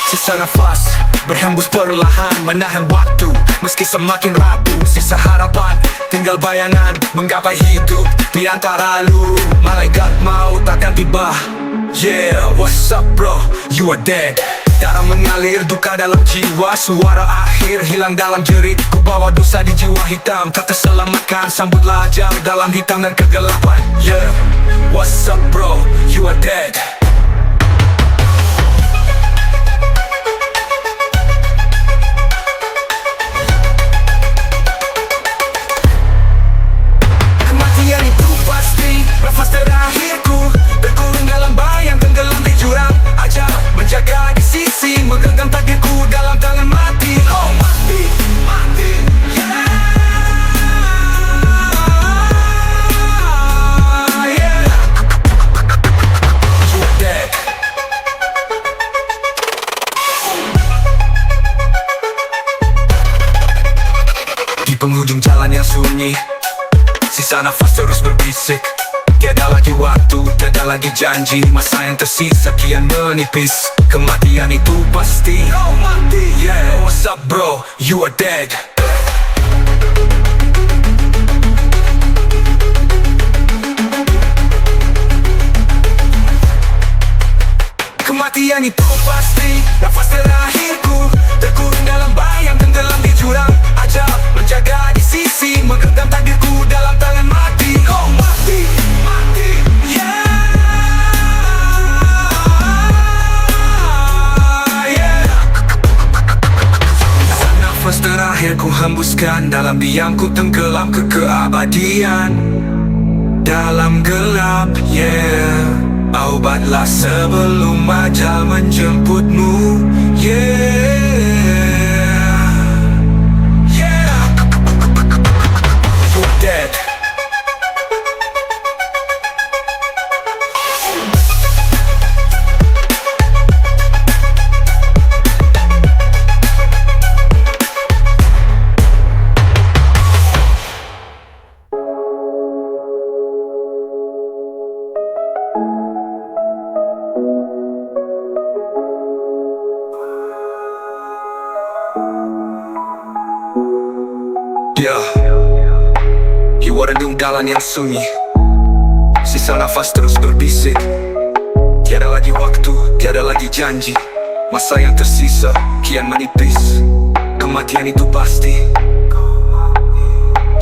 Sisa nafas berhembus perlahan, menahan waktu meski semakin rapuh. Sisa harapan, tinggal bayangan menggapai hidup di antara lu. Malaikat maut akan tiba. Yeah, what's up bro, you are dead. Darah mengalir, duka dalam jiwa. Suara akhir hilang dalam jerit. Ku bawa dosa di jiwa hitam, tak terselamatkan. Sambutlah ajal dalam hitam dan kegelapan. Yeah, what's up bro, you are dead. Kematian itu pasti nafas terakhirku, terkurung dalam bayang, tenggelam di jurang ajal. Menjaga di sisi, menggenggam takdirku dalam tangan mati. Oh mati, mati, yeah, yeah. You are dead. Di penghujung jalan yang sunyi, sisa nafas terus berbisik. Tiada lagi waktu, tiada lagi janji. Masa yang tersisa kian menipis. Kematian itu pasti. Oh mati, yeah, what's up bro, you are dead. Kematian itu pasti nafas terakhirku, terkurung dalam bayang, tenggelam di jurang ajal. Menjaga di sisi, menggenggam takdirku dalam tangan mati. Oh mati, mati, yeah, yeah. Nafas terakhir ku hembuskan, dalam diamku tenggelam ke keabadian. Dalam gelap, yeah, obatlah sebelum ajal menjemputmu. Yeah, yeah. You're dead. Yeah, hiwaran jalan yang sunyi, sisa nafas terus berbisik. Tiada lagi waktu, tiada lagi janji. Masa yang tersisa kian menipis. Kematian itu pasti.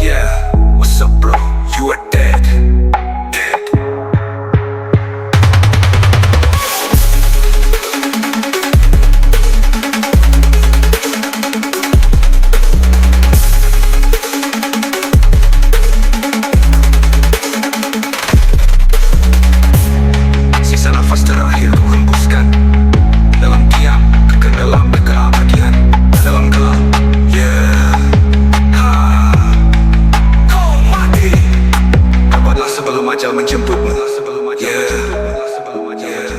Yeah, what's up bro, you are dead. Dead. Sisa nafas terakhir ku hembuskan, dalam diam, tenggelam ke keabadian. Dalam gelap, yeah, kau mati. Dapatlah sebelum ajal menjemputmu. Yeah, yeah.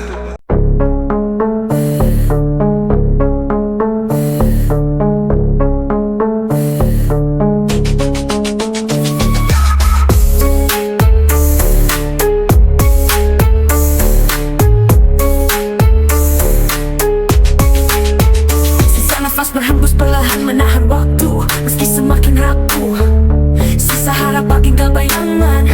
Sisa nafas berhembus perlahan, menahan waktu meski semakin rapuh. Sisa harapan tinggal bayangan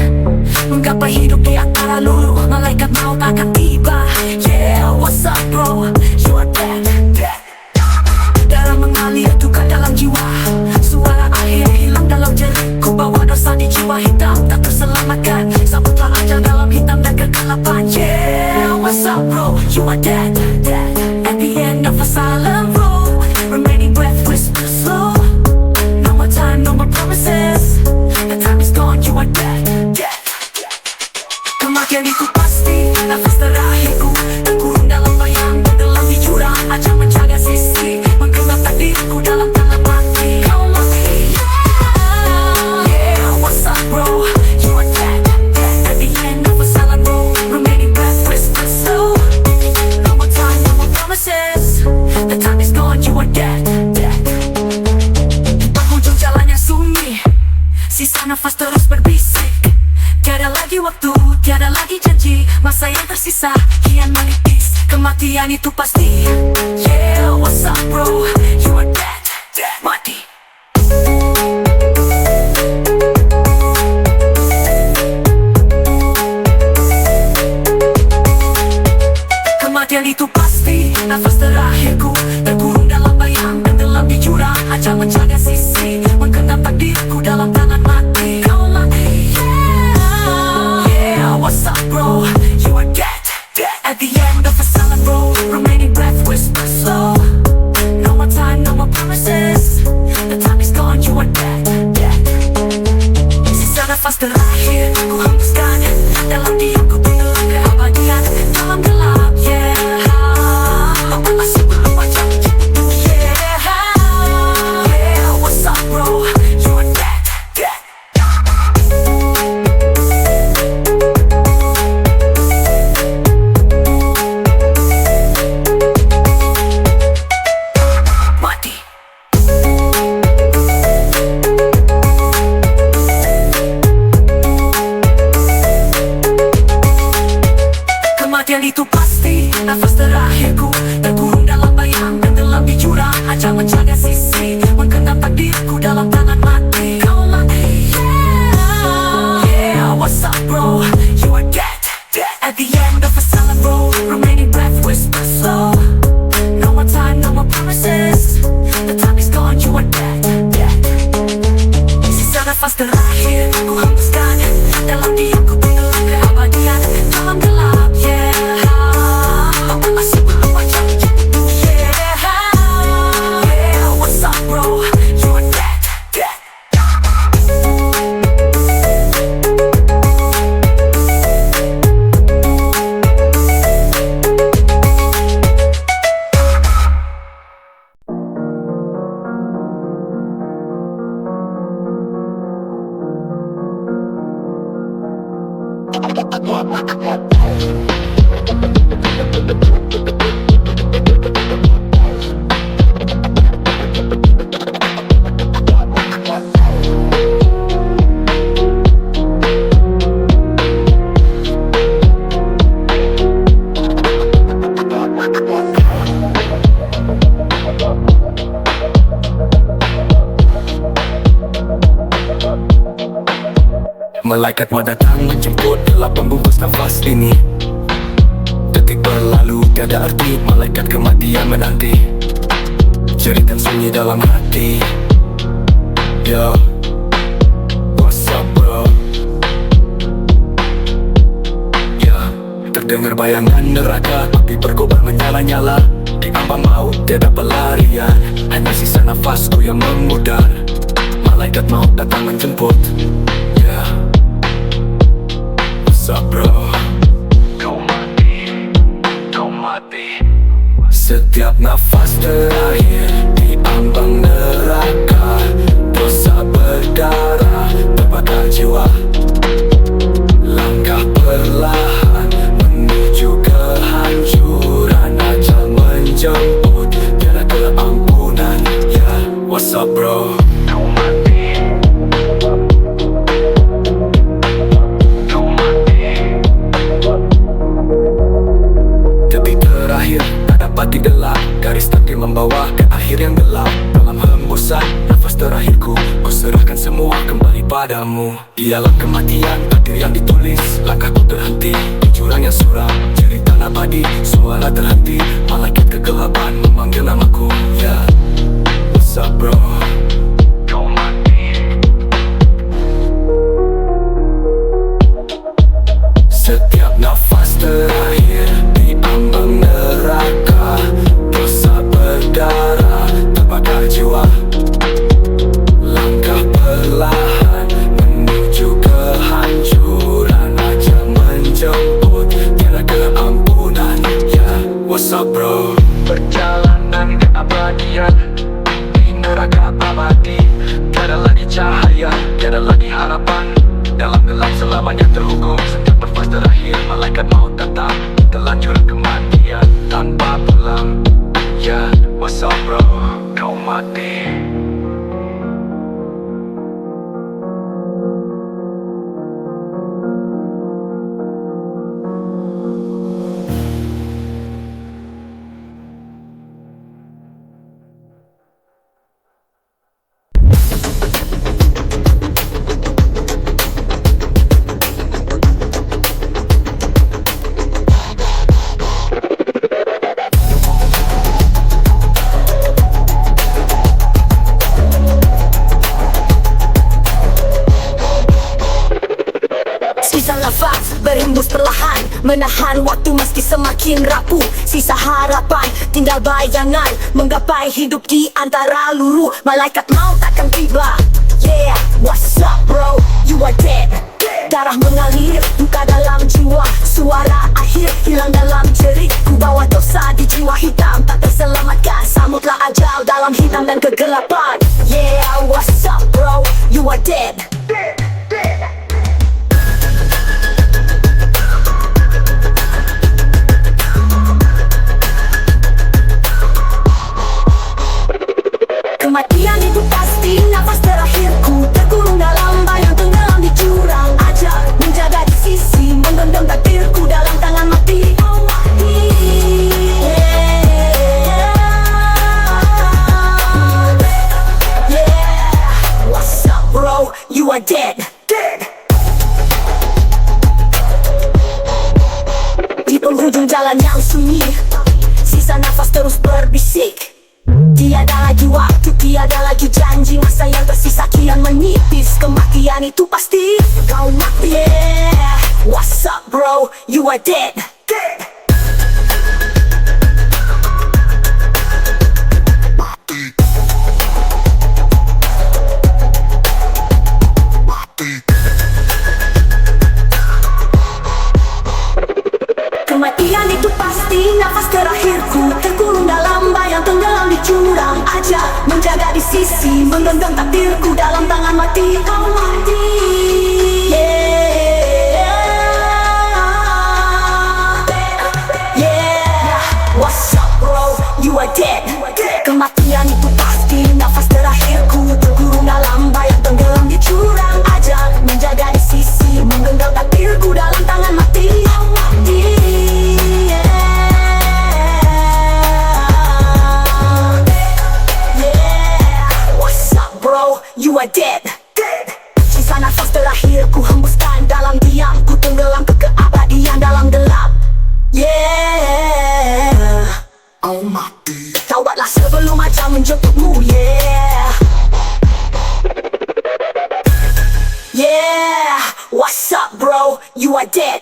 menggapai hidup di antara lulu. Malaikat maut akan tiba. Yeah, what's up bro, you are dead, dead. Darah mengalir, duka dalam jiwa. Suara akhir hilang dalam jerit. Ku bawa dosa di jiwa hitam, tak terselamatkan. Sambutlah ajal dalam hitam dan kegelapan. Yeah, what's up bro, you are dead, dead. At the end of a silent road, remaining breathless but slow. No more time, no more promises. The time is gone, you are dead, dead. Kematian itu pasti, nafas terakhirku, terkurung dalam bayang, tenggelam di jurang ajal. Menjaga sisi, menggenggam takdirku dalam tangan mati. Kau mati, yeah, what's up bro, you are dead, dead. At the end of a silent road, remaining breathless but slow. No more time, no more promises. The time is gone, you are dead, dead. Penghujung jalan yang sunyi, sisa nafas terus berbisik. Tiada lagi waktu, tiada lagi janji. Masa yang tersisa kian menipis. Kematian itu pasti. Yeah, what's up bro? You are dead, dead, mati. Kematian itu pasti. Nafas terakhirku terkurung dalam bayang dan dalam di jurang ajang menjaga sisi, menggenggam takdirku dalam tangan mati. Kau mati. Yeah, what's up bro? You are dead, dead. At the end of a silent road, remaining breath whisper slow. No more time, no more promises. The time is gone, you are dead, dead. Sisa nafas terakhir ku hembuskan dalam diamku tenggelam keabadian dalam gelap. Yeah, masih belum macam yeah, yeah, what's up bro? You are dead, dead. Mati. Kematian itu pasti. Nafas terakhirku terkurung dalam bayang dan dalam di jurang ajang menjaga sisi, menggenggam takdirku dalam tangan mati. Kau mati. Yeah, what's up bro? You are dead, dead. At the end of a silent road, remaining breath whisper slow. No more time, no more promises. The time is gone, you are dead, dead. Sisa nafas terakhir ku hembuskan dalam diamku tenggelam keabadian dalam gelap. Yeah, masih belum macam yeah, yeah, what's up bro? You are dead, dead. Malaikat mau datang menjemput dalam pembungkus nafas ini. Detik berlalu tiada arti, malaikat kematian menanti. Jeritan sunyi dalam hati. Yo, what's up bro? Ya, terdengar bayangan neraka, api berkobar menyala-nyala. Di ambang maut tiada pelarian, hanya sisa nafasku yang memudar. Malaikat maut datang menjemput. Ya, what's up bro? Kau mati, kau mati. Setiap nafas terakhir di ambang neraka, dosa berdarah terbakar jiwa. Langkah perlahan menuju kehancuran, ajal menjemput tiada keampunan. Ya, what's up bro? Kau mati, kau mati. Detik terakhir tak dapat didelak, garis takdir membawa ke akhir yang gelap. Dalam hembusan nafas terakhirku, ku serahkan semua kembali padamu. Dialah kematian, takdir yang ditulis. Langkahku terhenti di jurang yang suram, cerita abadi, suara terhenti. Malaikat kegelapan memanggil namaku. Ya, what's up bro? Kau mati. Setiap nafas terakhir di ambang neraka, dosa berdarah terbakar jiwa. Langkah perlahan menuju kehancuran, ajal menjemput tiada keampunan. Ya, what's up bro? Perjalanan keabadian di neraka abadi. Tiada lagi cahaya, tiada lagi harapan. Dalam gelap selamanya terhukum. Setiap nafas terakhir malaikat maut datang, telanjur kematian tanpa pulang. Ya, what's up bro? Kau mati. menahan waktu meski semakin rapuh. Sisa harapan, tinggal bayangan, menggapai hidup di antara luru. Malaikat maut takkan tiba. Yeah, what's up bro, you are dead. Darah mengalir, duka dalam jiwa. Suara akhir hilang dalam jerit. Ku bawa dosa di jiwa hitam, tak terselamatkan. Samutlah ajal dalam hitam dan kegelapan. Yeah, what's up bro, you are dead. Kematian itu pasti nafas terakhirku. Terkurung dalam bayang, tenggelam di jurang. Ajak menjaga di sisi, menggenggam takdirku dalam tangan mati. Oh mati. Yeah, what's up bro, you are dead. Di penghujung jalan yang sunyi, sisa nafas terus berbisik. Tiada lagi waktu, tiada lagi janji. Masa yang tersisa kian menipis. Kematian itu pasti kau mati. Yeah, what's up bro, you are dead. Kematian itu pasti nafas terakhirku. Terkurung dalam bayang, tenggelam di jurang. Ajak menjaga di sisi, menggenggam takdirku dalam tangan mati. Kau mati. Yeah, what's up bro, you are dead. Kematian itu pasti nafas terakhirku. Terkurung dalam bayang, tenggelam di jurang. Ajak menjaga di sisi, menggenggam takdirku dalam tangan mati. Kau mati. You are dead. Sisa nafas terakhir ku hembuskan dalam diam. Ku tenggelam ke keabadian dalam gelap. Yeah, oh mati. Taubatlah sebelum ajal menjemputmu. Yeah, yeah, what's up bro, you are dead.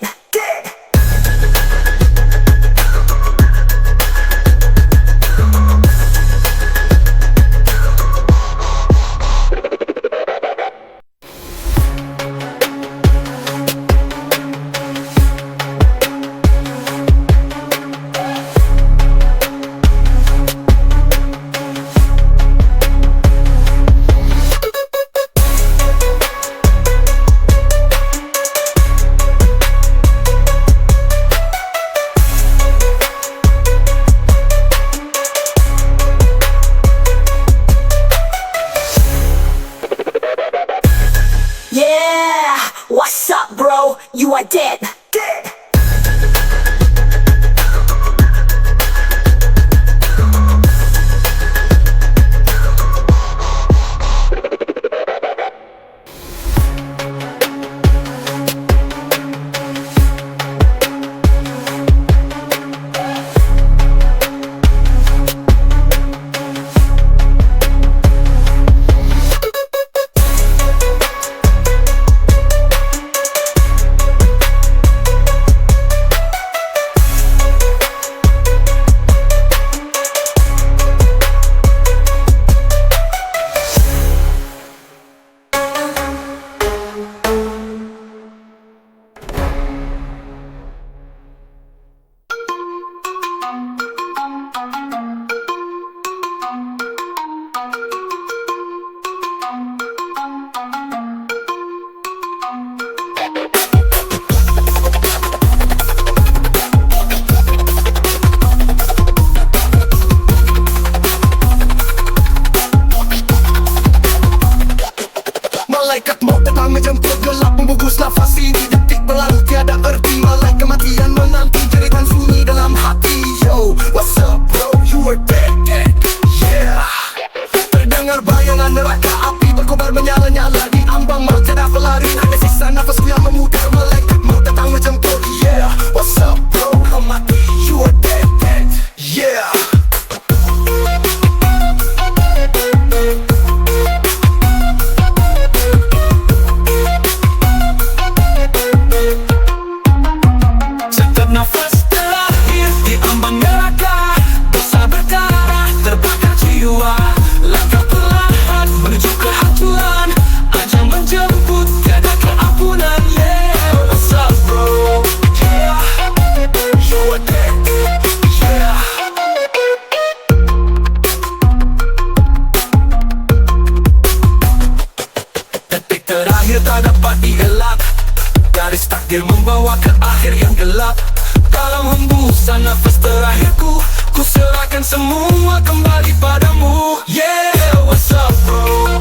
semua kembali padamu. Yeah, what's up bro?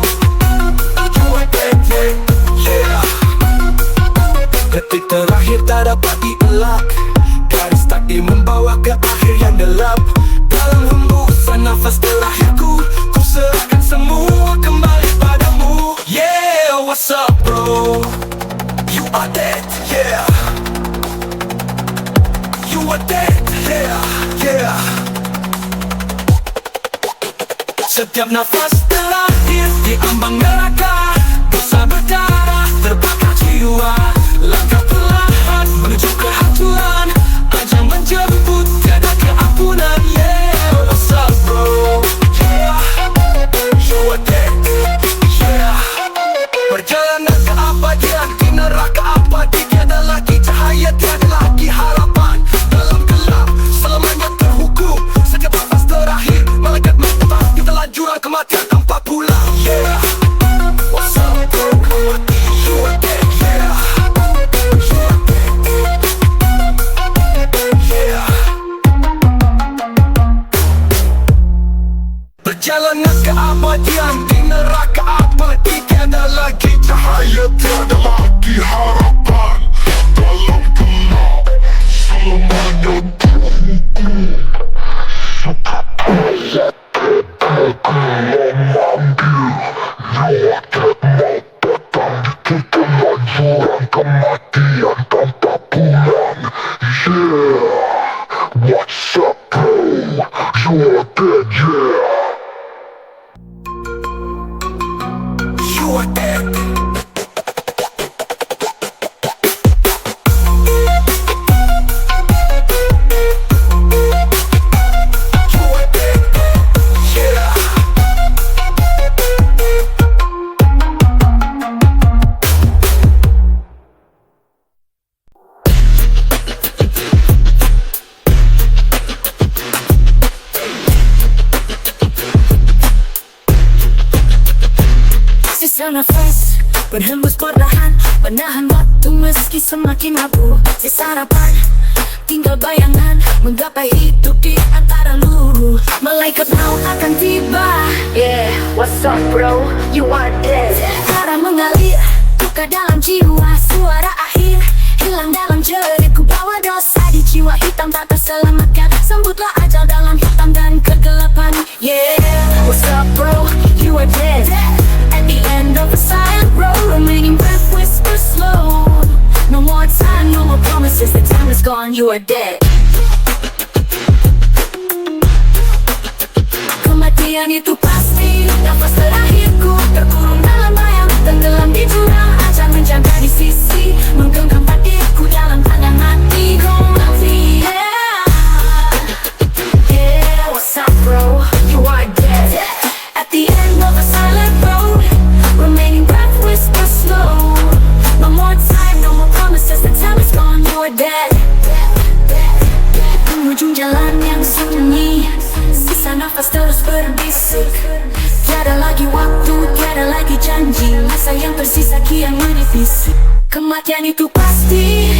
You are dead, yeah. Detik terakhir tak dapat dielak, garis takdir membawa ke akhir yang gelap. Dalam hembusan nafas terakhirku, ku serahkan semua kembali padamu. Yeah, what's up bro? You are dead, yeah. You are dead, yeah. Setiap nafas terakhir di ambang neraka, dosa berdarah, terbakar jiwa. Langkah perlahan menuju kehancuran, ajal menjemput tiada keampunan. Yeah, what's up bro? Yeah, you are dead, yeah. Perjalanan ke abadian di neraka abadi, tiada lagi cahaya, tiada lagi harapan. Dalam gelap selamanya terhukum, setiap nafas terakhir malaikat menebak di telan jurang kematian tanpa pulang. Yeah, what's up bro? You are dead, yeah. Perjalanan keabadian di neraka abadi, tiada lagi cahaya, tiada lagi harapan. Dalam gelap selamanya terhukum, setiap proses jurang kematian tanpa pulang. Yeah, what's up bro? You are dead, yeah. You are dead. You are dead, yeah. Sisa nafas berhembus perlahan, menahan waktu meski semakin abu. Sisa harapan, tinggal bayangan, menggapai hidup di antara luruh. Malaikat maut akan tiba. Yeah, what's up bro? You are dead. Darah mengalir, luka dalam jiwa, suara akhir hilang dalam jerit. Ku bawa dosa di jiwa hitam tak terselamatkan. Sambutlah ajal dalam hitam dan kegelapan. Yeah, what's up bro? You are dead. At the end of a silent road, remaining breath whispers slow. No more time, no more promises, the time is gone, you are dead. Kematian itu pasti, nafas terakhirku terkurung dalam bayang, tenggelam di jurang, ajal menjaga di sisi, menggenggam takdirku dalam tangan mati. Kau mati, yeah, what's up bro? You are dead. At the end of a silent road, remaining breath whispers slow. No more time, no more promises, the time is gone, you are dead. Ujung jalan yang sunyi, sisa nafas terus berbisik. Tiada lagi waktu, tiada lagi janji, masa yang tersisa kian menipis. Kematian itu pasti.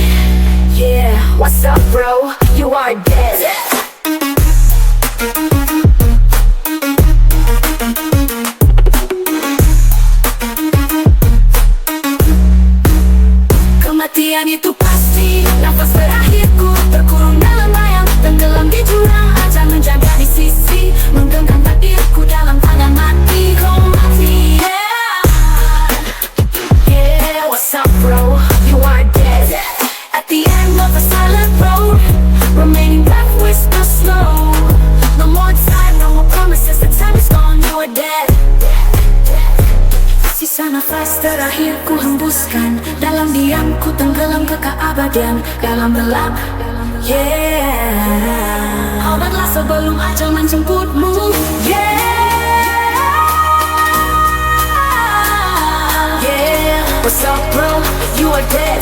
Yeah, what's up bro? You are dead. Kematian itu pasti, nafas terakhirku terkurung dalam bayang, tenggelam di jurang, ajal menjaga di sisi, menggenggam takdirku dalam tangan mati. Kau mati, yeah, what's up bro? You are dead. At the end of a silent road, remaining breath whispers slow. No more time, no more promises, the time is gone, you are dead. Sisa nafas terakhir ku hembuskan, dalam diamku tenggelam ke keabadian, dalam gelap. Yeah, obatlah sebelum ajal menjemputmu. Yeah, what's up bro? You are dead.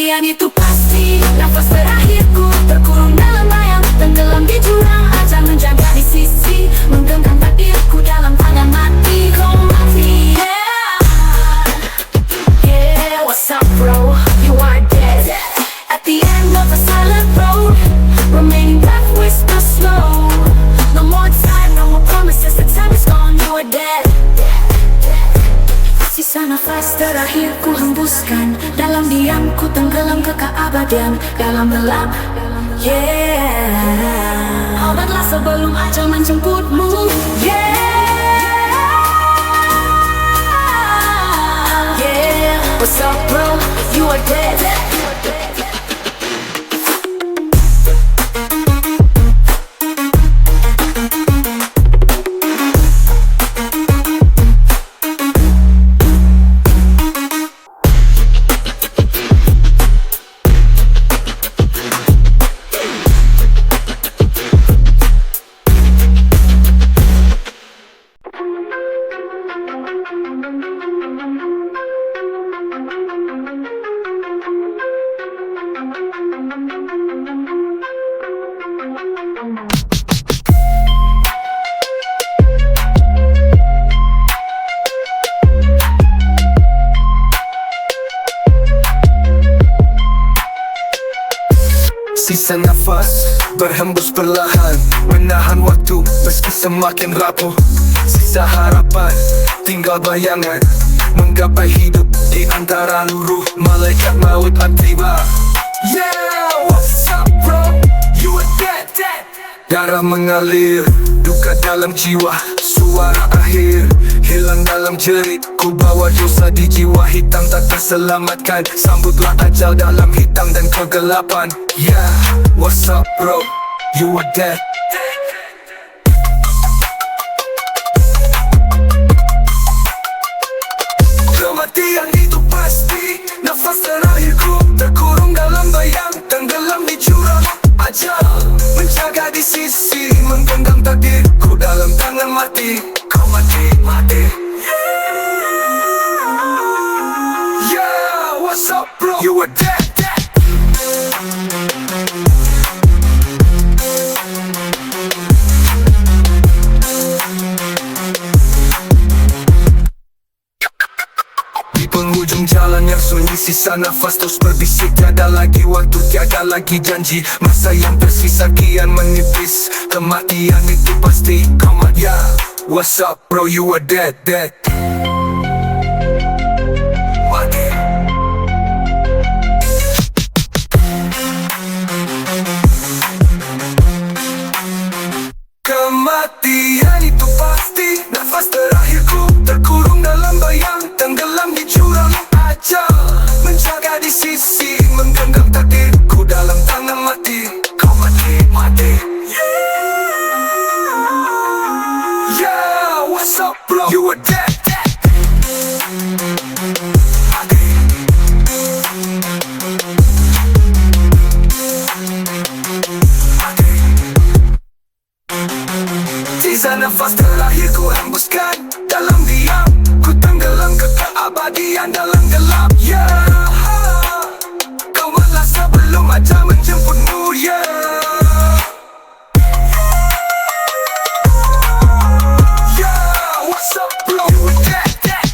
Kematian itu pasti. Nafas terakhirku terkurung dalam bayang, tenggelam di jurang aja menjaga di sisi, menggenggam takdirku dalam tangan mati. Kau mati, yeah, what's up bro, you are dead. At the end of a silent road, remaining left with the snow. No more time, no more promises, the time is gone, you are dead. Sisa nafas terakhir ku hembuskan, dalam diamku tenggelam ke keabadian, dalam gelap, yeah. Obatlah sebelum ajal menjemputmu, yeah. Yeah, what's up bro, you are dead. Sisa nafas berhembus perlahan, menahan waktu meski semakin rapuh. Sisa harapan, tinggal bayangan, menggapai hidup di antara luruh. Malaikat maut tiba. Yeah, what's up bro, you are dead. Darah mengalir, duka dalam jiwa, suara akhir hilang dalam jerit. Ku bawa dosa di jiwa, hitam tak terselamatkan. Sambutlah ajal dalam hitam dan kegelapan. Yeah, what's up bro, you are dead. Kematian itu pasti. Nafas terakhirku terkurung dalam bayang, tenggelam di jurang ajal, menjaga di sisi, menggenggam takdirku dalam tangan mati. Kau mati, mati. Yeah, what's up bro, you are dead. Penghujung jalan yang sunyi, sisa nafas terus berbisik. Tiada lagi waktu, tiada lagi janji. Masa yang tersisa kian menipis. Kematian itu pasti. Come on, yeah. What's up bro, you are dead, dead. Mati. Kematian itu pasti. Nafas terakhirku terkurung dalam bayang, tenggelam di jurang ajal, menjaga di sisi, menggenggam takdirku dalam tangan mati. Kau mati, mati. Yeah, what's up bro, you are dead. Mati. Mati. Sisa nafas terakhir ku hembuskan, dalam diam ku tenggelam ke keabadian dalam gelap. Yeah, kau malah sebelum ajal menjemputmu. Yeah, yeah, what's up bro, you are dead, dead.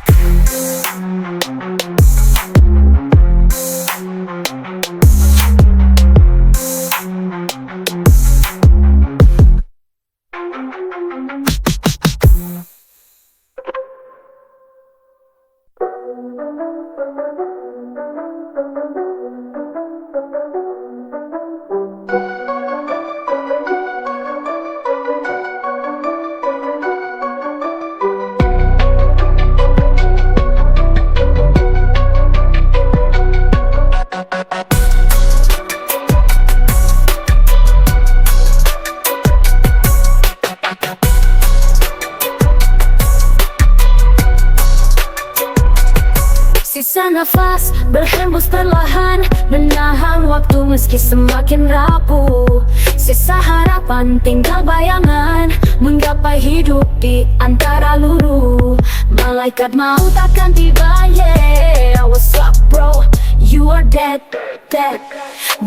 Sisa nafas berhembus perlahan, menahan waktu meski semakin rapuh. Sisa harapan tinggal bayangan, menggapai hidup di antara luruh. Malaikat maut akan tiba, yeah. What's up bro, you are dead.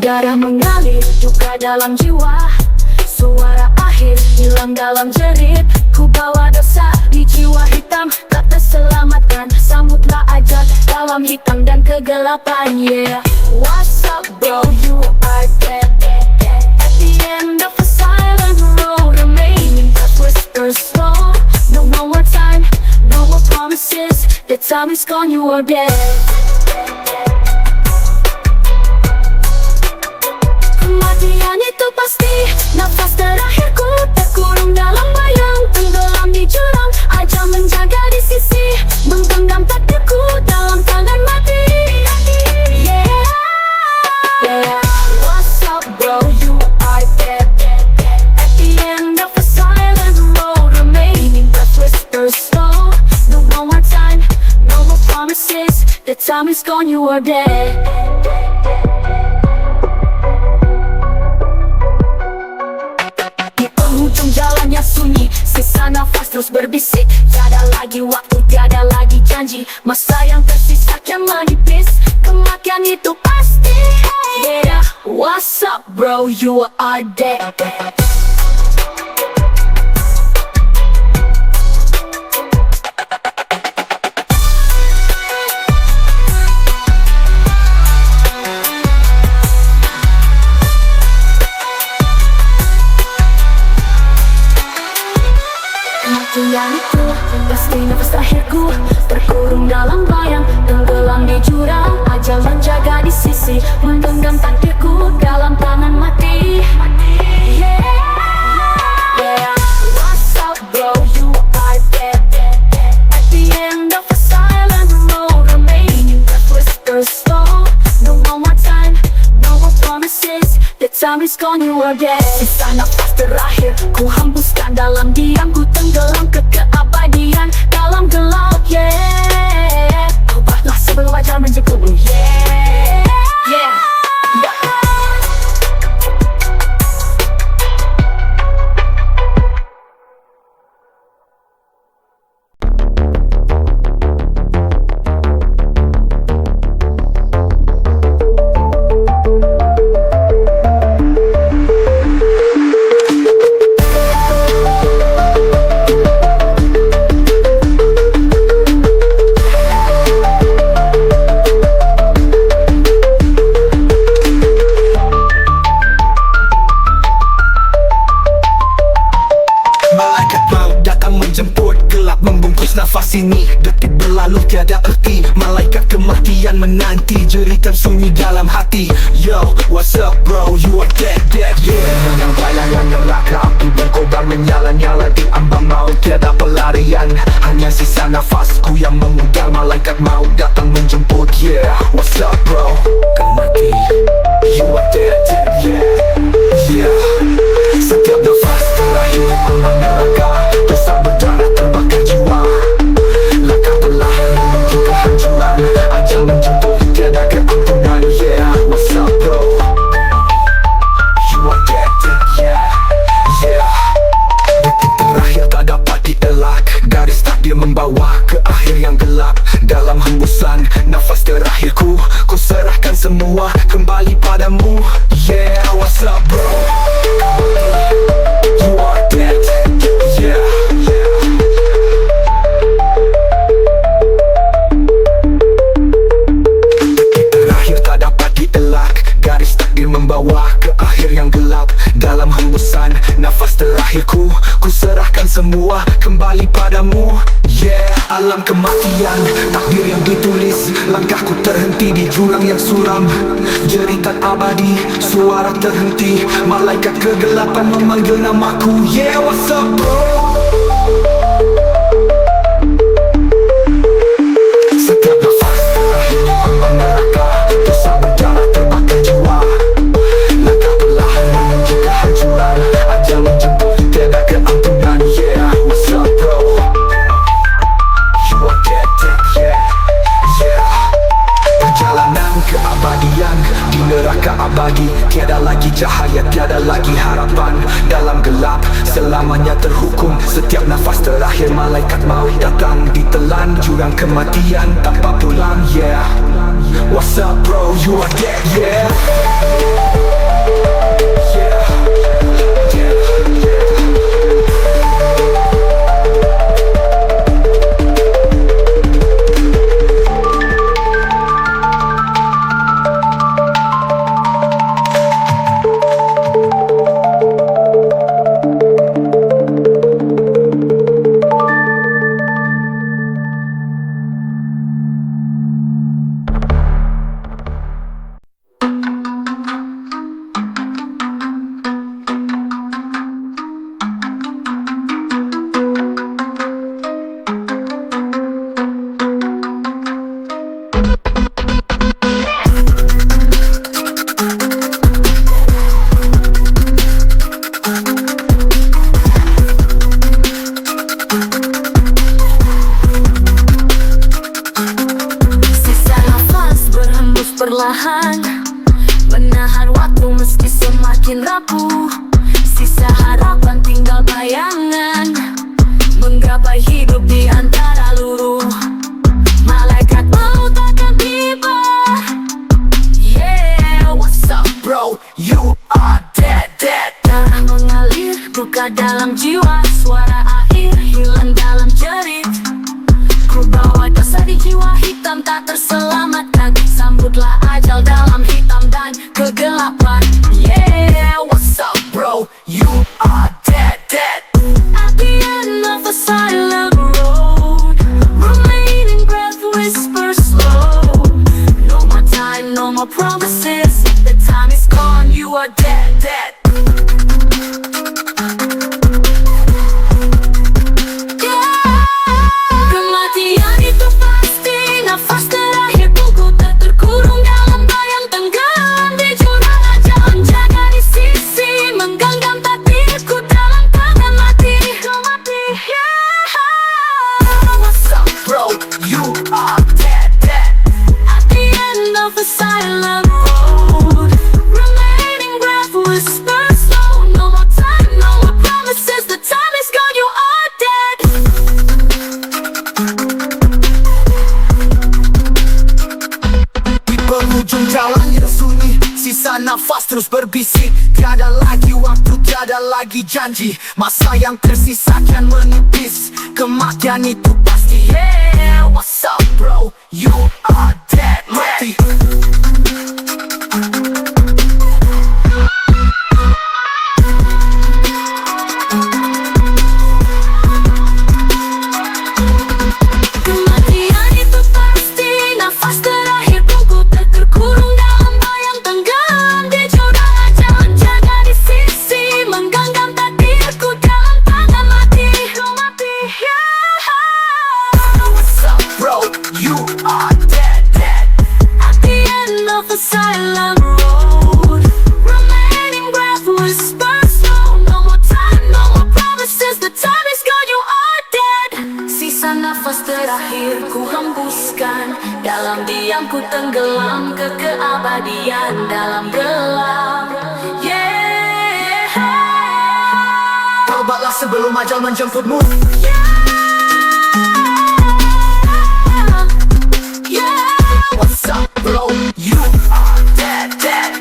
Darah mengalir juga dalam jiwa, suara akhir hilang dalam jerit. Ku bawa dosa di jiwa hitam, tak terselamatkan. Sambutlah ajal dalam hitam dan kegelapan. Yeah, what's up bro, you are dead. At the end of a silent road, remaining that whispers slow. No more time, no more promises. The time is gone, you are dead. Kematian itu pasti, nafas terakhirku terkurung dalam bayang. Tenggelam di jurang, ajal menjaga di sisi, menggenggam takdirku dalam tangan mati. Yeah, yeah. What's up bro, you are dead. At the end of a silent road, remaining breath whispers slow. No more time, no more promises. The time is gone, you are dead. Ujung jalannya sunyi, sisa nafas terus berbisik. Tiada lagi waktu, tiada lagi janji. Masa yang tersisa kian menipis, kematian itu pasti. Yeah, what's up bro, you are dead. Kematian itu pasti nafas terakhirku, terkurung dalam bayang. Tenggelam di jurang, ajal menjaga di sisi, menggenggam takdirku dalam tangan mati. Yeah, yeah. What's up bro, you are dead. At the end of a silent road, remaining breath whispers slow. No more time, no more promises. The time is gone, you are dead. Sisa nafas terakhir ku hembuskan dalam diam. Ku tenggelam ke keabadian dalam gelap. Yeah, obatlah sebelum ajal menjemput. Yeah, yeah, yeah. Nafas ini, detik berlalu tiada erti. Malaikat kematian menanti, jeritan sunyi dalam hati. Yo, what's up bro, you are dead, dead, yeah. Dengan bayangan neraka, api berkobar menyala-nyala di ambang maut. Tiada pelarian, hanya sisa nafasku yang memudar. Malaikat maut datang menjemput, yeah. What's up bro, kan mati. You are dead, dead, yeah, yeah. Setiap nafas terakhir ambang neraka, dosa berdarah terbakar jiwa. Langkah telah menuju kehancuran, ajal menjemput tiada keampunan. Yeah, what's up bro, you are dead, yeah, yeah. Detik terakhir tak dapat dielak, garis takdir membawa ke akhir yang gelap. Dalam hembusan nafas terakhirku, ku serahkan semua kembali padamu. Yeah, what's up bro, you are dead, yeah, yeah. Garis takdir membawa ke akhir yang gelap. Dalam hembusan nafas terakhirku, ku serahkan semua kembali padamu. Yeah, alam kematian, takdir yang ditulis. Langkahku terhenti di jurang yang suram. Jeritan abadi, suara terhenti. Malaikat kegelapan memanggil namaku. Yeah, what's up bro. Setiap nafas terakhir ambang neraka, dosa berdarah terbakar jiwa. Langkah perlahan menuju kehancuran, ajal menjemput tiada keampunan. Yeah, what's up bro, you are dead, dead, yeah, yeah. Perjalanan keabadian di neraka abadi. Tiada lagi cahaya, tiada lagi harapan. Dalam gelap selamanya terhukum. Setiap nafas terakhir malaikat maut datang, ditelan jurang kematian tanpa pulang. Yeah, what's up bro, you are dead, yeah. perlahan, menahan waktu meski semakin rapuh. Sisa harapan tinggal bayangan, menggapai hidup di antara luruh. Malaikat maut akan tiba. Yeah, what's up bro? You are dead, dead. Darah mengalir, duka dalam jiwa. Suara akhir hilang dalam jerit. Ku bawa dosa di jiwa hitam tak terselamatkan. Sambutlah ajal dalam hitam dan kegelapan. Yeah, what's up bro? You are dead, dead. At the end of a silent road, remaining breath whispers slow. No more time, no more promises. The time is gone, you are dead, dead. Kematian itu pasti, nafas terakhir tubuh tak terkurung dalam bayang tenggelam di jurang ajal. Menjaga di sisi, menggenggam takdirku dalam tangan mati. Yeah, what's up bro? You are dead, dead. At the end of a silent road, remaining breath whispers slow. No more time, no more promises. The time is gone, you are dead. Di penghujung jalan yang sunyi, sisa nafas terus berbisik. Tiada lagi waktu, tiada lagi janji. Masa yang tersisa kian menipis. Kematian itu pasti. Yeah, what's up bro? You are dead, mati. Kematian itu pasti, nafas terakhir tubuh tak terkurung dalam bayang tenggelam di jurang ajal. Menjaga di sisi, menggenggam takdirku dalam tangan mati. Yeah, What's up bro? You are dead, dead. at the end of a silent road, remaining breath whispers slow. No more time, no more promises. The time is gone, you are dead. Sisa nafas terakhir ku hembuskan. Dalam diam ku tenggelam ke keabadian dalam gelap. Yeah, Taubatlah sebelum ajal menjemputmu. yeah. What's up bro? You are dead, dead.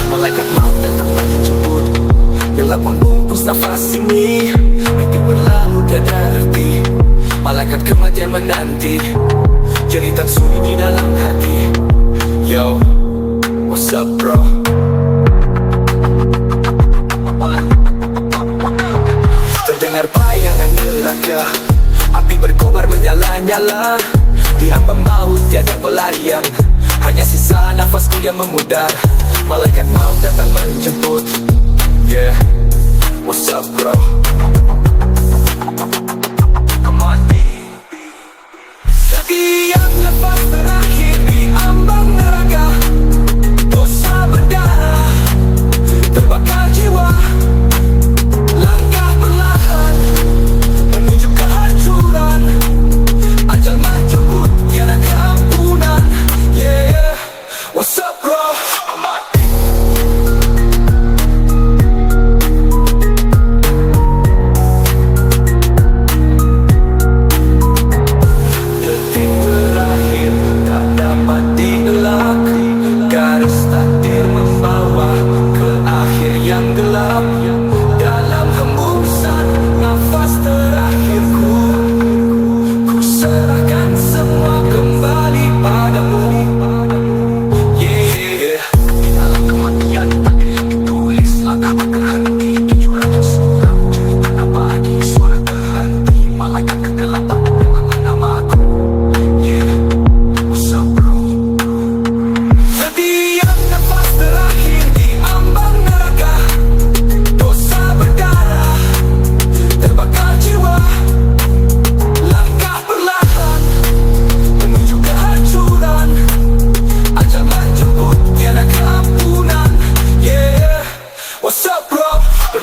Malaikat maut datang menjemput. Gelap membungkus nafas ini. Mimpi berlalu tiada arti. Malaikat kematian menanti. Jeritan sunyi di dalam hati. Yo, what's up bro? Terdengar bayangan neraka. Api berkobar menyala-nyala. Di ambang maut tiada pelarian. Hanya sisa nafasku yang memudar. Malaikat maut datang menjemput. Yeah, what's up bro? Come on setiap nafas terakhir di ambang neraka. Dosa berdarah, terbakar jiwa. Langkah perlahan menuju kehancuran. Ajal menjemput, tiada keampunan. Yeah, what's up bro?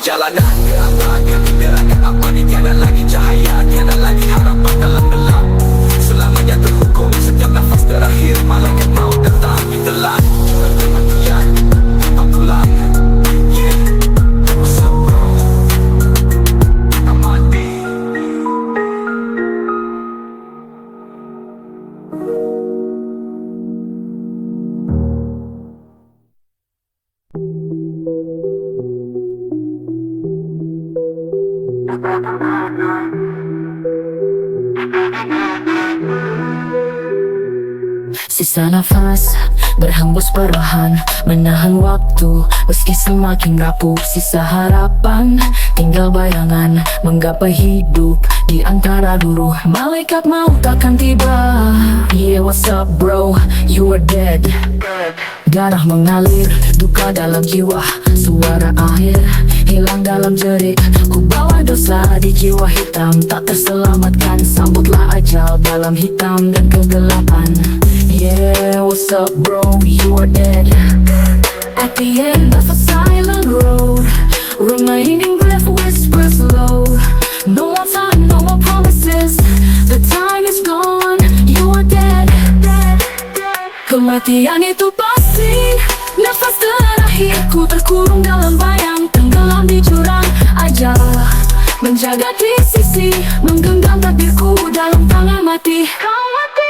perjalanan Terakhir tinggalkan apa ni tiada lagi cahaya, tiada lagi harapan dalam gelap. Selamanya terhukum setiap nafas terakhir, malaikat maut datang ditelan. Kematian, Abdullah. Yeah, what's up bro? Amati. Sisa nafas berhembus perlahan, menahan waktu meski semakin rapuh. Sisa harapan, tinggal bayangan menggapai hidup di antara duru. Malaikat maut akan tiba. Yeah, what's up bro, you are dead. Darah mengalir, duka dalam jiwa. Suara akhir hilang dalam jerit. Ku bawa dosa di jiwa hitam, tak terselamatkan. Sambutlah ajal dalam hitam dan kegelapan. Yeah, what's up bro, you are dead. At the end of a silent road, remaining breath whispers low. No more time, no more promises. The time is gone, you are dead. Kematian itu pasti. Nafas terakhirku terkurung dalam bayang, tenggelam di jurang ajal. Menjaga di sisi, menggenggam takdirku dalam tangan mati. Kau mati.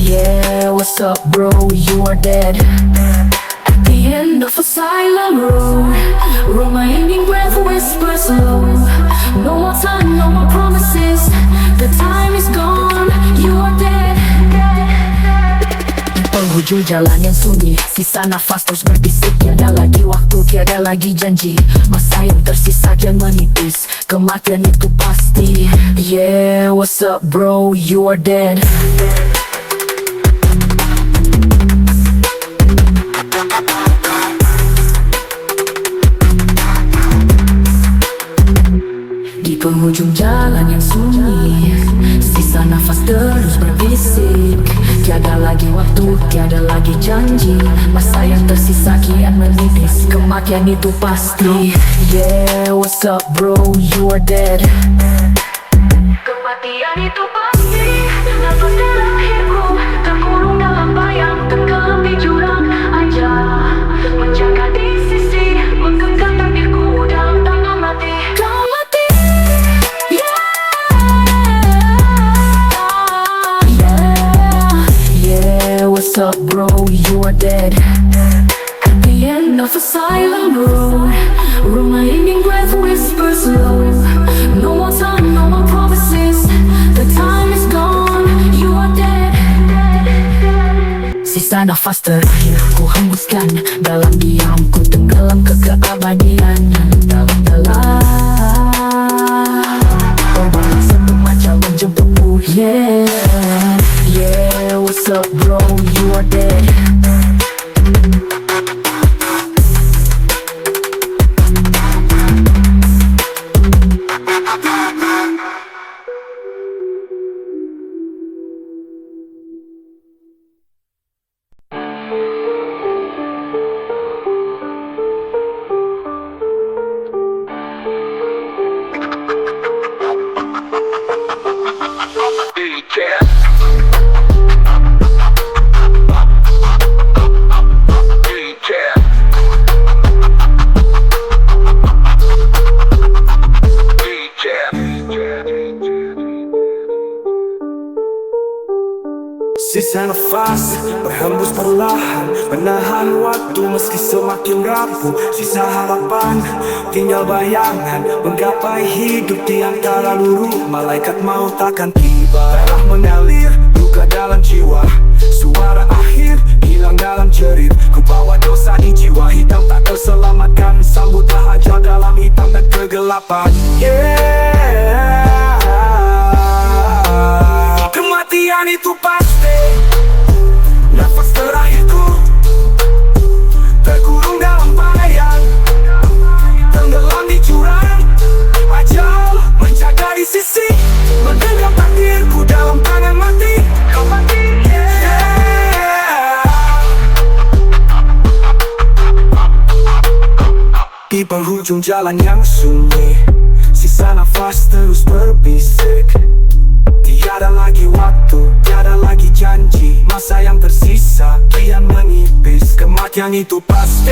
Yeah, what's up bro, you are dead. At the end of a silent road, remaining breath whispers low. No more time, no more promises. The time is gone, you are dead. Di penghujung jalan yang sunyi, sisa nafas terus berbisik. Tiada lagi waktu, tiada lagi janji. Masa yang tersisa kian menipis. Kematian itu pasti. Yeah, what's up bro, you are dead. Di penghujung jalan yang sunyi, sisa nafas terus berbisik. Tiada lagi waktu, tiada lagi janji. Masa yang tersisa kian menipis. Kematian itu pasti. Yeah, what's up bro, you are dead. Kematian itu pasti. Nafas terakhirku terkurung dalam bayang, tenggelam di jurang ajal. Menjaga di sisi, menggenggam takdirku dalam tangan mati. Kau mati. Yeah, what's up bro, you are dead. At the end of a silent road, remaining breath whispers low. No more time, no more promises. The time is gone, you are dead. Sisa nafas terakhir ku hembuskan, dalam diam ku tenggelam ke keabadian. Dalam-dalam ombak sendu macam menjemputku. Yeah, yeah, what's up bro, you are dead. Sisa nafas berhembus perlahan, menahan waktu meski semakin rapuh. Sisa harapan, tinggal bayangan menggapai hidup di antara luruh. Malaikat maut akan tiba. Darah mengalir, duka dalam jiwa. Suara akhir hilang dalam jerit. Ku bawa dosa di jiwa, hitam tak terselamatkan. Sambutlah ajal dalam hitam dan kegelapan. Yeah, kematian itu pasti. Nafas terakhirku terkurung dalam bayang, tenggelam di jurang ajal. Menjaga di sisi, menggenggam takdirku dalam tangan mati. Kau mati. Yeah, Di penghujung jalan yang sunyi, sisa nafas terus berbisik. Tiada lagi waktu, tiada lagi janji. Masa yang tersisa kian menipis. Kematian itu pasti.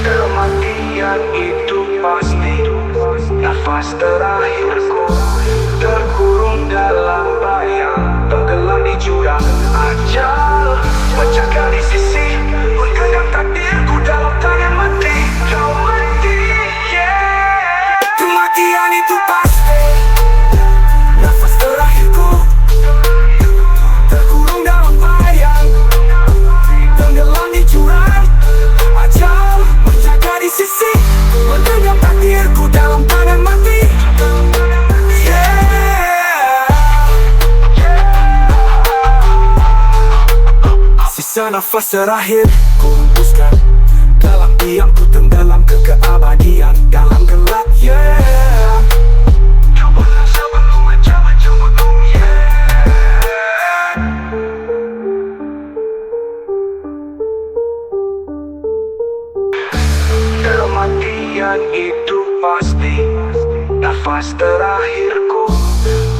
Kematian itu pasti. Nafas terakhirku terkurung dalam bayang, tenggelam di jurang ajal. Menjaga di sisi, menggenggam takdirku dalam tangan mati. Kau mati, yeah. Kematian itu pasti. Nafas terakhirku terkurung dalam bayang, tenggelam di jurang ajal. Menjaga di sisi, menggenggam takdirku dalam tangan mati. Sisa nafas terakhir ku hembuskan, dalam diam ku tenggelam ke keabadian, dalam gelap, yeah. Cobalah sebelum macam-macam untung, yeah. Kematian itu pasti. Nafas terakhirku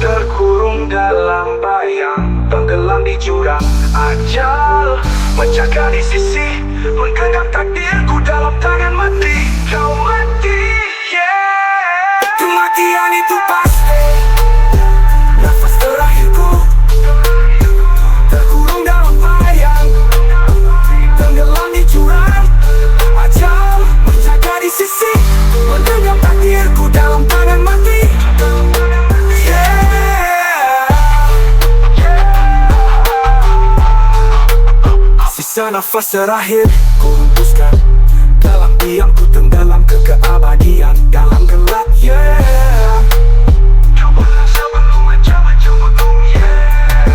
terkurung dalam bayang, tenggelam di jurang ajal. Menjaga di sisi, menggenggam takdirku dalam tangan mati. Kau mati, yeah. Kematian itu pasti. Nafas terakhirku terkurung dalam bayang, tenggelam di jurang ajal. Menjaga di sisi, menggenggam takdirku dalam tangan mati. Sisa nafas terakhir ku hembuskan, dalam diam ku tenggelam ke keabadian, dalam gelap, yeah. Cobalah sebelum macam-macam untung, yeah.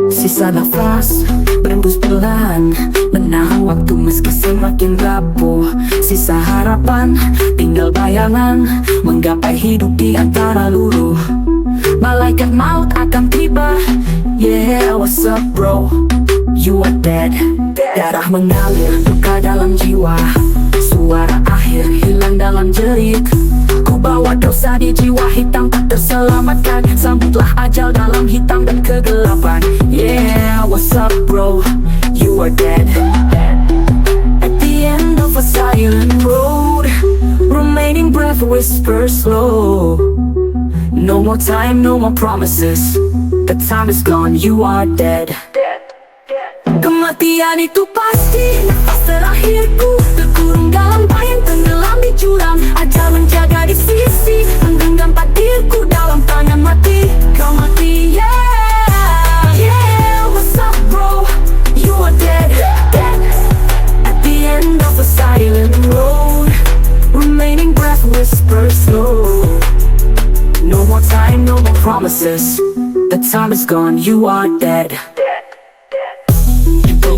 Sisa nafas berembus pelan, menahan waktu meski semakin rapuh. Sisa harapan, tinggal bayangan, menggapai hidup di antara luruh. Malaikat maut akan tiba, yeah, what's up bro, you are dead. Darah mengalir, luka dalam jiwa, suara akhir hilang dalam jerit. Ku bawa dosa di jiwa hitam tak terselamatkan. Sambutlah ajal dalam hitam dan kegelapan. Yeah, what's up bro, you are dead. At the end of a silent road, remaining breath whispers slow. No more time, no more promises. The time is gone, you are dead. Kematian itu pasti. Nafas terakhirku terkurung dalam bayang, tenggelam di jurang ajal. Menjaga di sisi, menggenggam takdirku dalam tangan mati. Kau mati, yeah. Yeah, what's up bro, you are dead. At the end of a silent road, remaining breath whispers slow. No more time, no more promises. The time is gone, you are dead.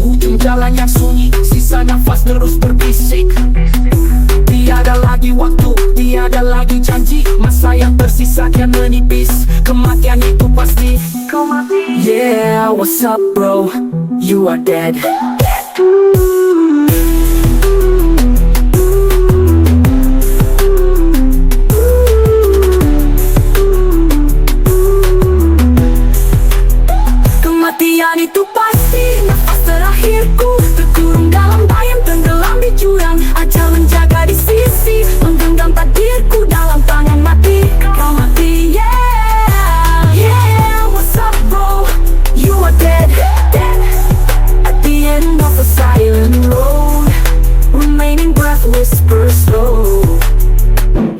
Ujung jalan yang sunyi, sisa nafas terus berbisik. Tiada lagi waktu, tiada lagi janji. Masa yang tersisa kian menipis. Kematian itu pasti. Kau mati, yeah, what's up bro, you are dead. Kematian itu pasti. Nafas terakhirku terkurung dalam bayang, tenggelam di jurang ajal. Menjaga di sisi, menggenggam takdirku dalam tangan mati. Kau mati, yeah. Yeah, what's up bro, you are dead. At the end of a silent road, remaining breath whispers slow.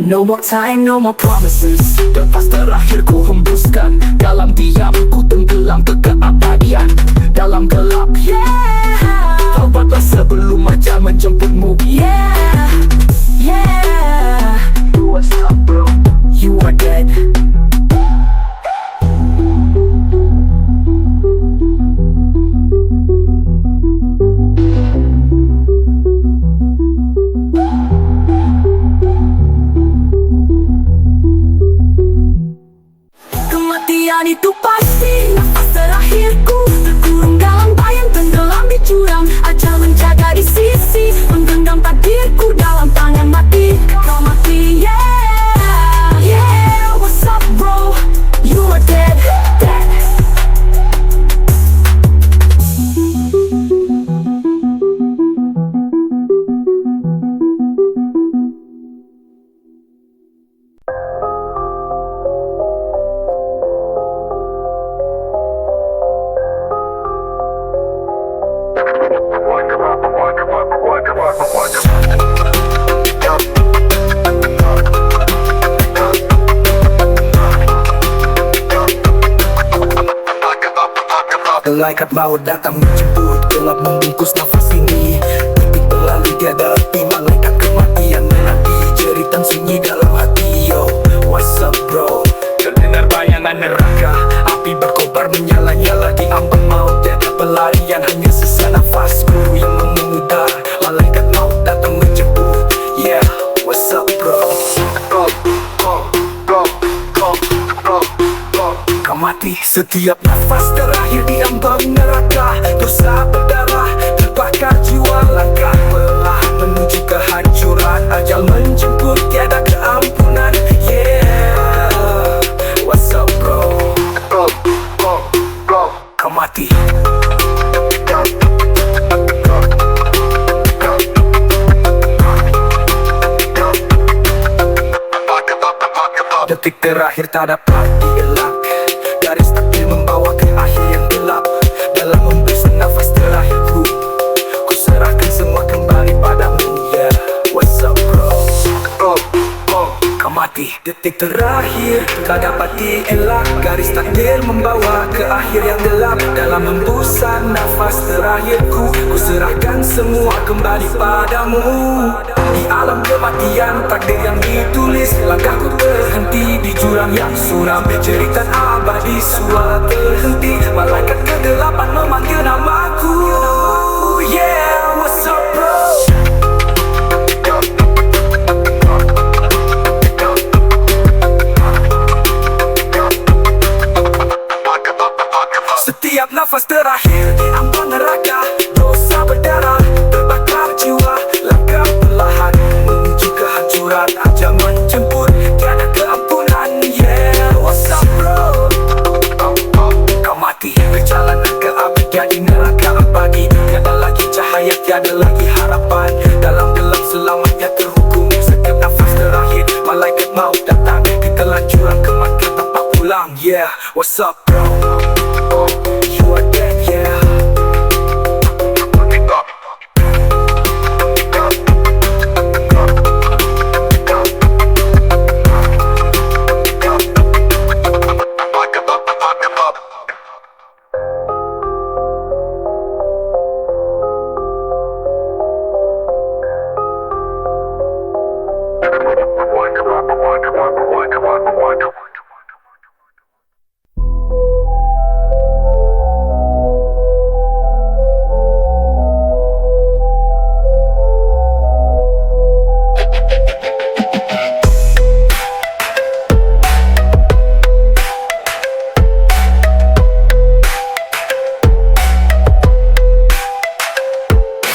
No more time, no more promises. Nafas terakhir ku hembuskan, dalam diam ku tenggelam ke keabadian, dalam gelap, yeah. Malaikat maut datang menjemput, gelap membungkus nafas ini. Detik berlalu tiada arti, malaikat kematian menanti. Jeritan sunyi dalam hati, yo, what's up bro? Terdengar bayangan neraka, api berkobar menyala-nyala di ambang maut. Tiada pelarian, hanya sisa nafasku yang memudar. Malaikat maut datang menjemput, yeah, what's up bro? Kau mati setiap nafas terakhir di ambang neraka. Dosa berdarah, terbakar jiwa, langkah perlahan menuju kehancuran. Ajal menjemput, tiada keampunan, yeah, what's up bro? Kau mati. Detik terakhir tak dapat dielak, garis takdir membawa ke akhir yang gelap. Dalam memberi nafas terakhirku, ku serahkan semua kembali padamu, yeah, what's up bro? Kau mati. Detik terakhir tak dapat dielak, garis takdir membawa ke akhir yang gelap. Dalam hembusan nafas terakhirku, ku serahkan semua kembali padamu. Di alam kematian, takdir yang ditulis, langkahku terhenti di jurang yang suram. Jeritan abadi, suara terhenti, malaikat kegelapan memanggil namaku, yeah, what's up bro? Setiap nafas terakhir di ambang neraka, dosa berdarah, terbakar jiwa, langkah perlahan menuju kehancuran. Ajal menjemput, tiada keampunan, yeah, what's up bro? Kau mati. Perjalanan ke abadian di neraka abadi. Tiada lagi cahaya, tiada lagi harapan. Dalam gelap selamanya terhukum. Setiap nafas terakhir, malaikat maut datang. Ditelan jurang kematian tanpa pulang, yeah, what's up bro? You are dead, yeah.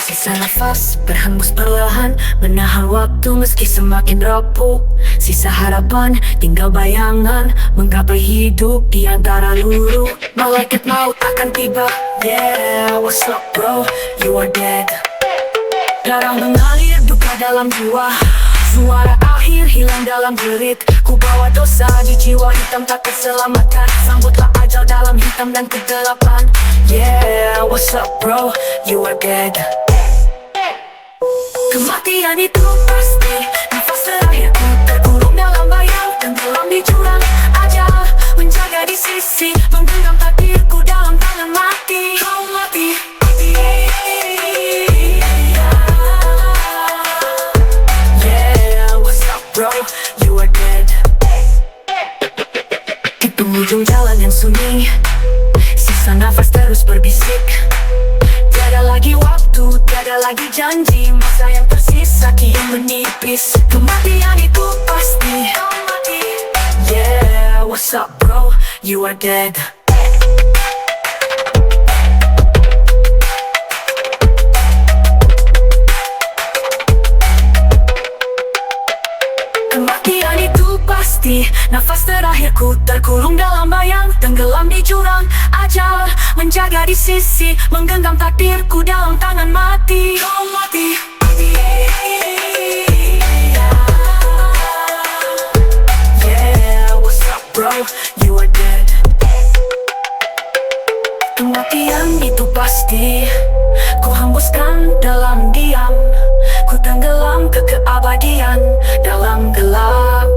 Sisa nafas berhembus perlahan, menahan waktu meski semakin rapuh. Sisa harapan, tinggal bayangan, menggapai hidup di antara luruh. Malaikat maut akan tiba, yeah, what's up bro? You are dead. Darah mengalir, duka dalam jiwa, suara akhir hilang dalam jerit. Ku bawa dosa di jiwa hitam tak terselamatkan. Sambutlah ajal dalam hitam dan kegelapan, yeah, what's up bro? You are dead. Kematian itu pasti, nafas terakhirku terkurung dalam bayang, tenggelam di jurang ajal, menjaga di sisi, menggenggam takdirku dalam tangan mati. Kau mati. Yeah, what's up bro? You are dead. Di penghujung jalan yang sunyi, sisa nafas terus berbisik. Tiada lagi waktu, tiada lagi janji, masa yang tersisa kian menipis. Kematian itu pasti. Yeah, what's up bro? You are dead. Kematian itu pasti, nafas terakhirku terkurung dalam bayang, tenggelam di jurang ajal, menjaga di sisi, menggenggam takdirku dalam tangan mati. Kau mati. Yeah, what's up bro? You are dead. Kematian itu pasti, ku hembuskan dalam diam, ku tenggelam ke keabadian dalam gelap,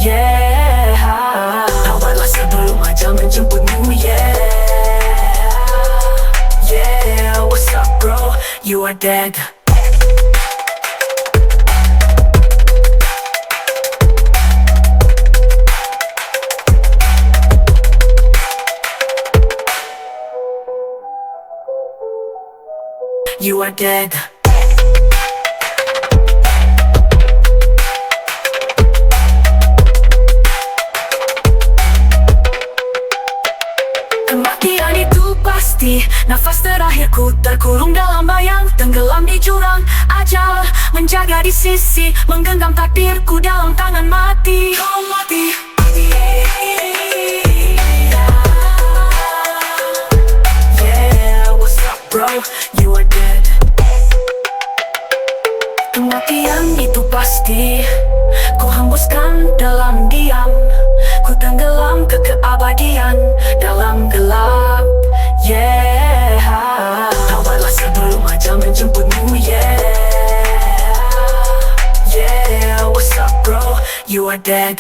yeah. Taubatlah sebelum ajal menjemputmu, yeah. you are dead. You are dead. Kematian itu pasti. Nafas terakhirku terkurung dalam bayang, tenggelam di jurang ajal, menjaga di sisi, menggenggam takdirku dalam tangan mati. Kau mati. Yeah, what's up bro? You are dead. Kematian itu pasti. Ku hembuskan dalam diam, ku tenggelam ke keabadian dalam gelap. Yeah, tawarlah sebelum ajal menjemputmu. Yeah, yeah, what's up bro? You are dead.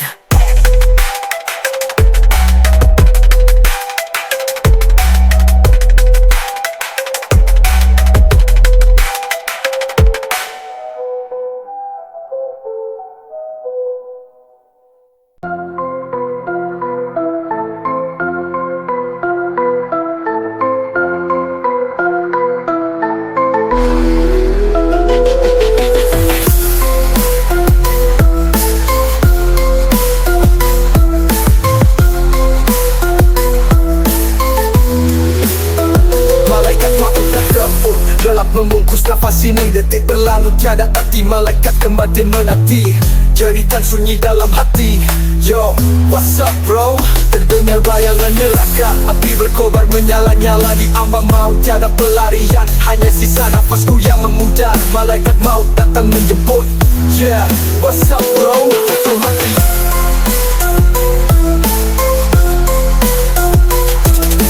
Gelap membungkus nafas ini, detik berlalu tiada arti. Malaikat kematian menanti, jeritan sunyi dalam hati. Yo, what's up bro? Terdengar bayangan neraka, api berkobar menyala-nyala di ambang maut. Tiada pelarian, hanya sisa nafasku yang memudar. Malaikat maut datang menjemput. Yeah, what's up bro? Tutup hati.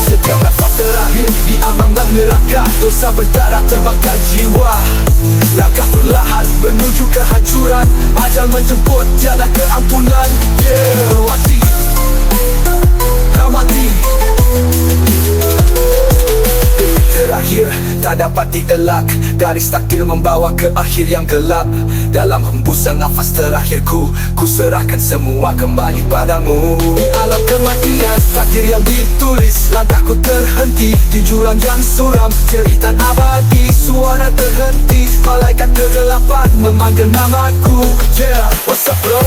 Setiap nafas terakhir di ambang neraka, dosa berdarah terbakar jiwa. Langkah perlahan menuju kehancuran, ajal menjemput tiada keampunan. Yeah, mati, kau mati. Detik terakhir tak dapat dielak, garis takdir membawa ke akhir yang gelap. Dalam hembusan nafas terakhirku, ku serahkan semua kembali padamu. Di alam kematian, takdir yang ditulis, langkahku terhenti di jurang yang suram. Jeritan abadi, suara terhenti, malaikat kegelapan memanggil namaku. Yeah, what's up bro?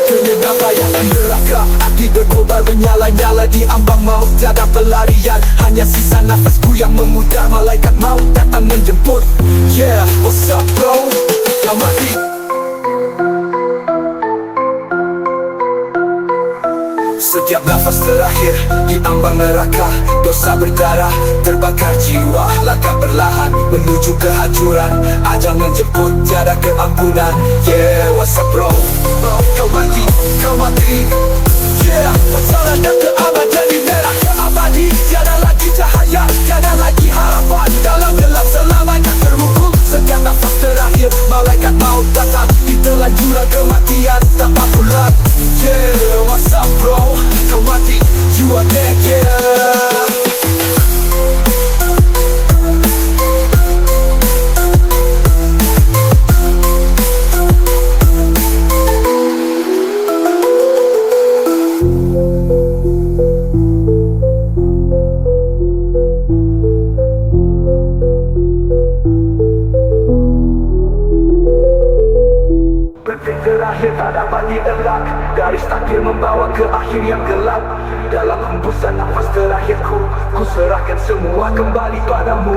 Terdengar bayangan neraka, api berkobar menyala-nyala di ambang maut. Tiada pelarian, hanya sisa nafasku yang memudar. Malaikat maut datang menjemput. Yeah, what's up bro? Kau mati. Setiap nafas terakhir di ambang neraka, dosa berdarah terbakar jiwa. Langkah perlahan menuju kehancuran, ajal menjemput tiada keampunan. Yeah, what's up bro? Kau mati, kau mati. Yeah, pesona dan keabadian di neraka abadi. Tiada lagi cahaya, tiada lagi harapan. Dalam gelap selamanya terhukum. Setiap nafas terakhir, malaikat maut datang, ditelan jurang kematian tanpa pulang. Yeah, what's up bro? Kau mati, you are dead, yeah. Detik terakhir tak dapat dielak, garis takdir membawa ke akhir yang gelap. Dalam hembusan nafas terakhirku, ku serahkan semua kembali padamu.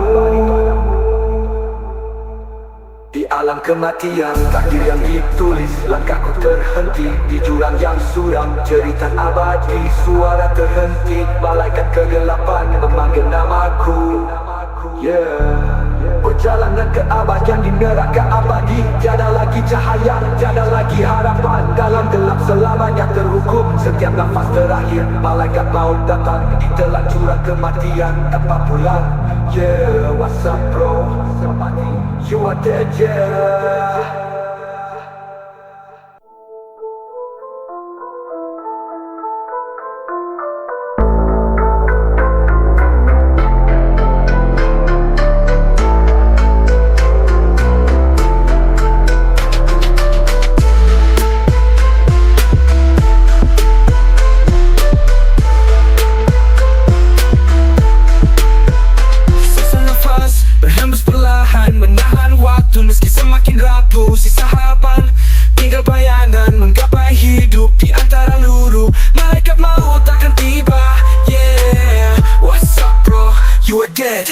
Di alam kematian, takdir yang ditulis, langkahku terhenti di jurang yang suram. Jeritan abadi, suara terhenti, malaikat kegelapan memanggil namaku. Yeah, perjalanan keabadian di neraka abadi. Tiada lagi cahaya, tiada lagi harapan. Dalam gelap selamanya terhukum. Setiap nafas terakhir, malaikat maut datang, ditelan jurang kematian tanpa pulang. Yeah, what's up bro? You are dead, yeah. maut takkan tiba. Yeah, what's up bro, you are dead.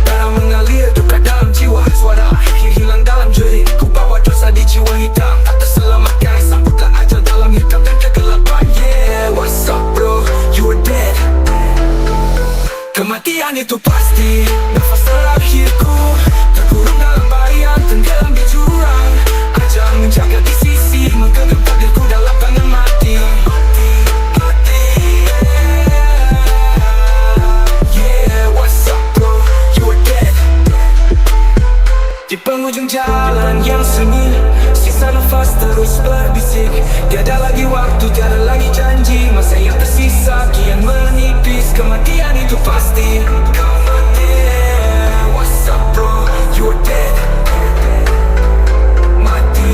Darah mengalir duka dalam jiwa, suara akhir hilang dalam jerit. Ku bawa dosa di jiwa hitam, tak terselamatkan. Sambutlah ajal dalam hitam dan kegelapan. Yeah, what's up bro, you are dead. Kematian itu pasti, nafas terakhirku terkurung dalam bayang, tenggelam di jurang. Ajal menjaga di sisi, menggenggam takdirku dalam tangan mati. Yeah, what's up bro, you are dead. Di penghujung jalan yang sunyi, sisa nafas terus berbisik. Tiada lagi waktu, tiada lagi janji. Masa yang tersisa kian menipis. Kematian itu pasti, kau mati. What's up bro, you are dead. Mati.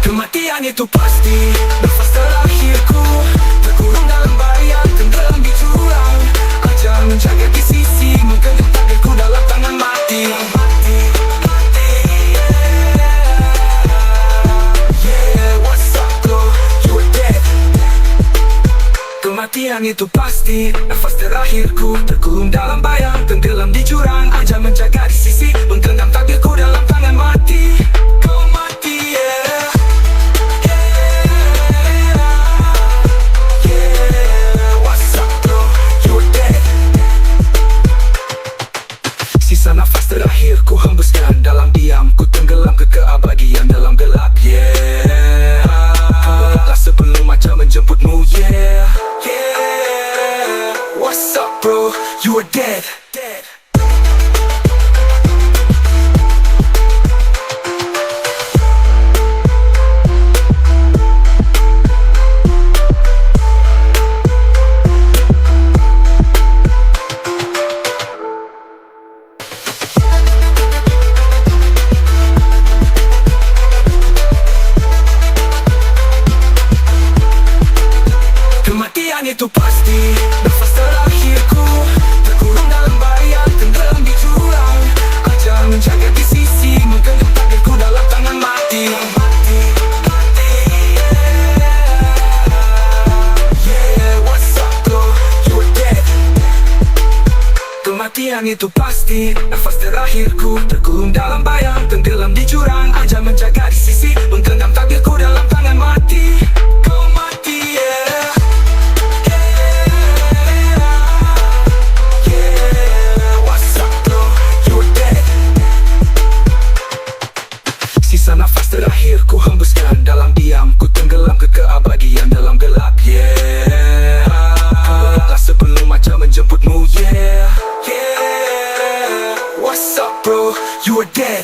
Kematian itu pasti, nafas terakhirku terkurung dalam bayang, tenggelam di jurang. Ajal menjaga di sisi, menggenggam takdirku dalam tangan mati. Yeah, what's up bro, you are dead. Kematian itu pasti, nafas terakhirku terkurung dalam bayang, tenggelam di jurang. Ajal menjaga di sisi, menggenggam takdirku dalam tangan mati. Kau mati, yeah. Sisa nafas terakhir ku hembuskan dalam diam. Ku tenggelam ke keabadian dalam gelap. Yeah, kembalilah sebelum mata menjemputmu. Yeah, yeah. What's up bro, you are dead. Kematian itu pasti, nafas terakhirku terkurung dalam bayang, tenggelam di jurang. Ajal menjaga di sisi, menggenggam takdirku dalam tangan mati. Yeah, what's up bro, you are dead. Kematian itu pasti, nafas terakhirku terkurung dalam bayang, tenggelam di jurang. Ajal menjaga di sisi, menggenggam takdirku dalam tangan mati. Kau mati, yeah. Sisa nafas terakhir ku hembuskan dalam diam. Ku tenggelam ke keabadian dalam gelap. Yeah, kembalilah sebelum mata menjemputmu. Yeah, yeah. What's up bro, you are dead.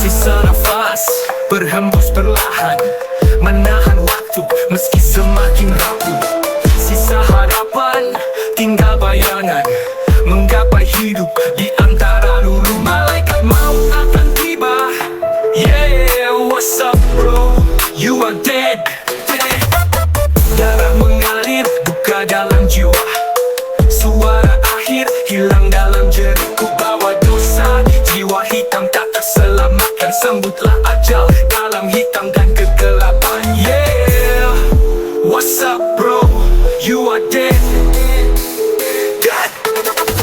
Sisa nafas berhembus perlahan, menahan waktu meski semakin rapuh. Sisa harapan, tinggal bayangan, menggapai hidup di antara lulu. Malaikat maut akan tiba. Yeah, what's up bro, you are dead. Darah mengalir, duka dalam jiwa. Suara akhir hilang dalam jerit. Ku bawa dosa, jiwa hitam tak terselamatkan. Sambutlah ajal dalam hitam dan kegelapan. Yeah, what's up bro, you are dead.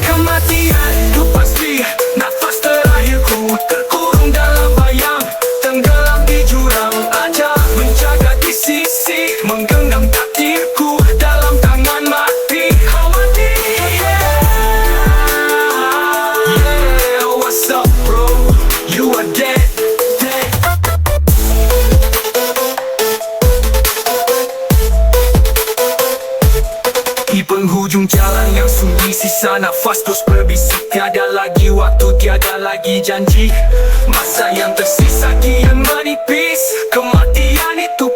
Kematian itu pasti, nafas terakhirku terkurung dalam bayang, tenggelam di jurang. Ajal menjaga di sisi, menggenggam takdirku dalam tangan mati. Kau mati, yeah, what's up bro, you are dead. penghujung jalan yang sunyi, sisa nafas terus berbisik. Tiada lagi waktu, tiada lagi janji. Masa yang tersisa kian menipis. Kematian itu